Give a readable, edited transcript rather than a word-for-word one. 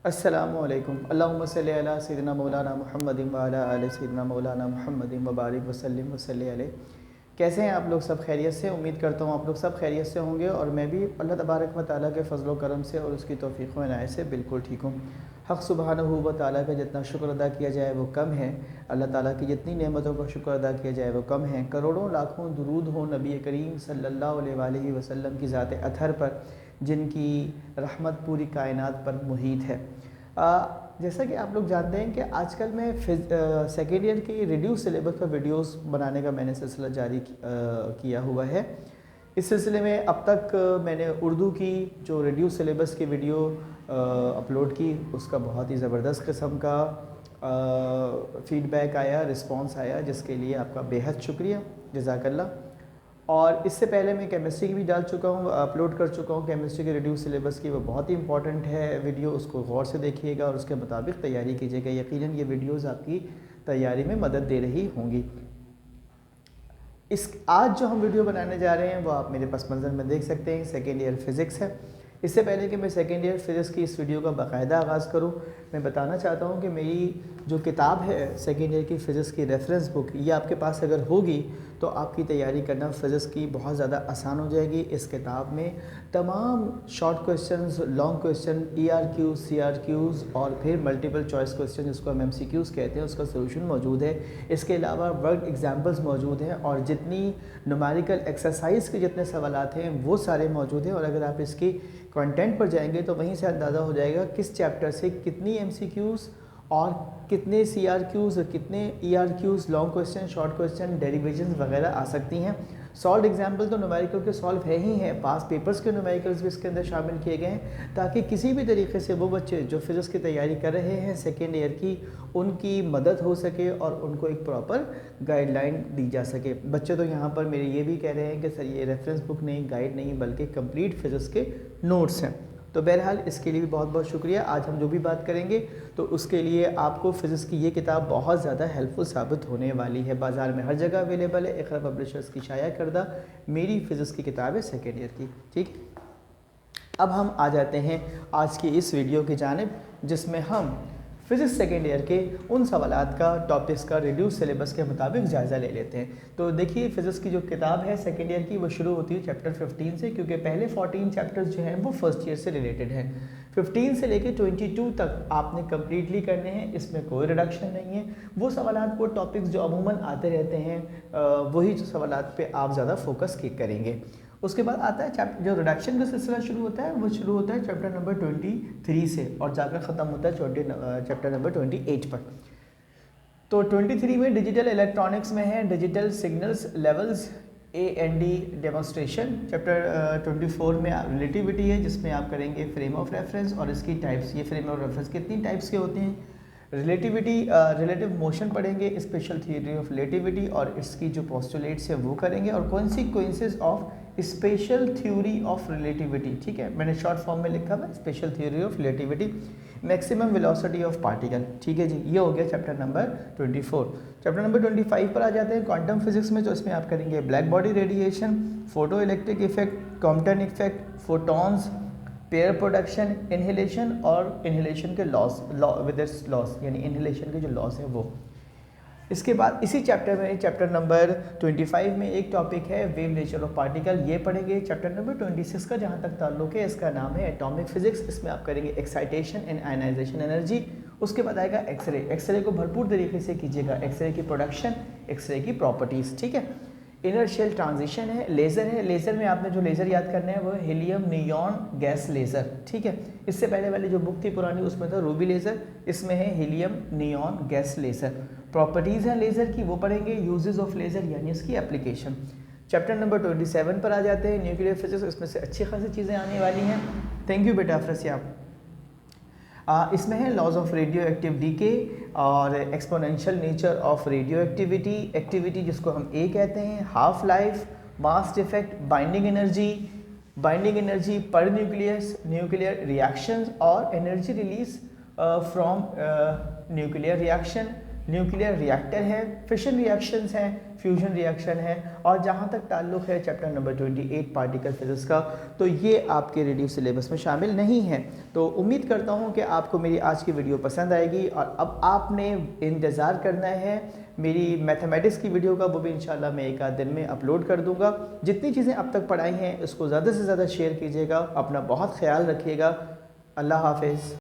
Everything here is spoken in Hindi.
अस्सलामुअलैकुम अल्लाहुम्मा सल्लि अला सय्यिदिना मौलाना मुहम्मदिन व अला आलि सय्यिदिना मौलाना मुहम्मदिन व बारिक वसल्लिम वसल्लि अलैहि। कैसे हैं आप लोग? सब खैरियत से? उम्मीद करता हूँ आप लोग सब खैरियत से होंगे और मैं भी अल्लाह तबारक व तआला के फ़ज़ल व करम से और उसकी तौफ़ीक़ व इनायत से बिल्कुल ठीक हूँ। हक़ सुब्हानहू व तआला का जितना शुक्र अदा किया जाए वो कम है। अल्लाह ताला की जितनी नेमतों का शुक्र अदा किया जाए वो कम है। करोड़ों लाखों दुरूद हो नबी करीम सल्लल्लाहु अलैहि वसल्लम की ज़ात अतहर पर, जिनकी रहमत पूरी कायनात पर मुहीत है। जैसा कि आप लोग जानते हैं कि आजकल मैं सेकेंड ईयर के रिड्यूस सिलेबस का वीडियोस बनाने का मैंने सिलसिला जारी किया हुआ है। इस सिलसिले में अब तक मैंने उर्दू की जो रिड्यूस सिलेबस की वीडियो अपलोड की, उसका बहुत ही ज़बरदस्त किस्म का फ़ीडबैक आया, रिस्पांस आया, जिसके लिए आपका बेहद शुक्रिया, जज़ाकल्लाह। और इससे पहले मैं केमिस्ट्री की भी डाल चुका हूँ, अपलोड कर चुका हूँ केमिस्ट्री के रिड्यूस सिलेबस की। वो बहुत ही इंपॉर्टेंट है वीडियो, उसको गौर से देखिएगा और उसके मुताबिक तैयारी कीजिएगा। यकीनन ये वीडियोस आपकी तैयारी में मदद दे रही होंगी। आज जो हम वीडियो बनाने जा रहे हैं वो आप मेरे पस मंज़र में देख सकते हैं, सेकेंड ईयर फ़िज़िक्स है। इससे पहले कि मैं सेकेंड ईयर फ़िज़िक्स की इस वीडियो का बाकायदा आगाज़ करूं, मैं बताना चाहता हूं कि मेरी जो किताब है सेकेंड ईयर की फ़िज़िक्स की रेफरेंस बुक, ये आपके पास अगर होगी तो आपकी तैयारी करना फ़िज़िक्स की बहुत ज़्यादा आसान हो जाएगी। इस किताब में तमाम short questions, long question, ERQs, CRQs और फिर मल्टीपल चॉइस क्वेश्चन जिसको हम MCQs कहते हैं, उसका सोल्यूशन मौजूद है। इसके अलावा वर्ड एग्जाम्पल्स मौजूद हैं और जितनी न्यूमेरिकल एक्सरसाइज के जितने सवालात हैं वो सारे मौजूद हैं। और अगर आप इसकी कंटेंट पर जाएंगे तो वहीं से अंदाज़ा हो जाएगा किस चैप्टर से कितनी MCQs और कितने CRQs और कितने ERQs, long question, short question, derivations वगैरह आ सकती हैं। सॉल्व एग्जाम्पल तो न्यूमेरिकल के सॉल्व है ही हैं, पास पेपर्स के न्यूमेरिकल्स भी इसके अंदर शामिल किए गए हैं, ताकि किसी भी तरीके से वो बच्चे जो फिज़िक्स की तैयारी कर रहे हैं सेकेंड ईयर की, उनकी मदद हो सके और उनको एक प्रॉपर गाइडलाइन दी जा सके। बच्चे तो यहाँ पर मेरे ये भी कह रहे हैं कि सर ये रेफरेंस बुक नहीं, गाइड नहीं, बल्कि कंप्लीट फिज़िक्स के नोट्स हैं। तो बहरहाल इसके लिए भी बहुत बहुत शुक्रिया। आज हम जो भी बात करेंगे तो उसके लिए आपको फ़िज़िक्स की ये किताब बहुत ज़्यादा हेल्पफुल साबित होने वाली है। बाज़ार में हर जगह अवेलेबल है, इक़रा पब्लिशर्स की शाया करदा मेरी फ़िज़िक्स की किताब है सेकेंड ईयर की। ठीक, अब हम आ जाते हैं आज की इस वीडियो की जानिब, जिसमें हम फिज़िक्स सेकेंड ईयर के उन सवालात का, टॉपिक्स का रिड्यूस सिलेबस के मुताबिक जायज़ा ले लेते हैं। तो देखिए, फ़िज़िक्स की जो किताब है सेकेंड ईयर की वो शुरू होती है चैप्टर 15 से, क्योंकि पहले 14 चैप्टर्स जो हैं वो फर्स्ट ईयर से रिलेटेड हैं। 15 से लेकर 22 तक आपने कम्प्लीटली करने हैं, इसमें कोई रिडक्शन नहीं है। वो सवालात, वो टॉपिक्स जो अमूमन आते रहते हैं, वही जो सवालात पे आप ज़्यादा फोकस करेंगे। उसके बाद आता है जो रिडक्शन का सिलसिला शुरू होता है वो शुरू होता है चैप्टर नंबर 23 से और जाकर ख़त्म होता है चैप्टर नंबर 28 पर। तो 23 में डिजिटल इलेक्ट्रॉनिक्स में है digital signals levels A&D demonstration. Chapter 24 में रिलेटिविटी है, जिसमें आप करेंगे फ्रेम ऑफ रेफरेंस और इसकी टाइप्स। ये फ्रेम ऑफ रेफरेंस कितनी टाइप्स के होते हैं? रिलेटिविटी, रिलेटिव मोशन पढ़ेंगे, स्पेशल थियरी ऑफ रिलेटिविटी और इसकी जो पोस्टुलेट्स है वो करेंगे, और consequences of special theory of relativity. ठीक है, मैंने शॉर्ट फॉर्म में लिखा हुआ special theory of relativity. Maximum velocity of particle. ठीक है जी, ये हो गया चैप्टर नंबर 24। चैप्टर नंबर 25 पर आ जाते हैं क्वांटम फिजिक्स में, तो इसमें आप करेंगे black body radiation, photo electric effect, Compton effect, photons, pair production, inhalation और इनहेलेशन के लॉस, विद इट्स लॉस, यानी इनहेलेशन के जो लॉस है वो। इसके बाद इसी चैप्टर में चैप्टर नंबर 25 में एक टॉपिक है वेव नेचर ऑफ पार्टिकल, ये पढ़ेंगे। चैप्टर नंबर 26 का जहाँ तक ताल्लुक है, इसका नाम है एटॉमिक फिजिक्स। इसमें आप करेंगे एक्साइटेशन एंड आयनाइजेशन एनर्जी। उसके बाद आएगा एक्सरे। एक्सरे को भरपूर तरीके से कीजिएगा, एक्सरे की प्रोडक्शन, एक्सरे की प्रॉपर्टीज़। ठीक है, इनर्शियल ट्रांजिशन है, लेज़र है। लेज़र में आपने जो लेज़र याद करना है वो है हीलियम नियॉन गैस लेज़र। ठीक है, इससे पहले वाली जो बुक थी पुरानी उसमें था रूबी लेज़र, इसमें है helium neon gas laser. Properties हैं लेज़र की, वो पढ़ेंगे। यूजेस ऑफ लेज़र यानी इसकी एप्लीकेशन। चैप्टर नंबर 27 पर आ जाते हैं न्यूक्लियर फिजिक्स। इसमें से अच्छी खासी चीज़ें आने वाली हैं। थैंक यू बेटा अफरसियाब। इसमें है laws of radioactive decay और exponential nature of radioactivity, activity जिसको हम ए कहते हैं, half life, mass effect, binding energy पर न्यूक्लियर रिएक्शंस और energy release from nuclear reaction, nuclear reactor है, फिशन रिएक्शंस हैं, फ्यूजन रिएक्शन है, और जहाँ तक ताल्लुक़ है चैप्टर नंबर 28 पार्टिकल फिजिक्स का, तो ये आपके रिड्यूस सिलेबस में शामिल नहीं है। तो उम्मीद करता हूँ कि आपको मेरी आज की वीडियो पसंद आएगी, और अब आपने इंतज़ार करना है मेरी मैथमेटिक्स की वीडियो का, वो भी इंशाल्लाह मैं एक आध दिन में अपलोड कर दूँगा। जितनी चीज़ें अब तक पढ़ाई हैं उसको ज़्यादा से ज़्यादा शेयर कीजिएगा, अपना बहुत ख्याल रखिएगा। अल्लाह हाफ़िज़।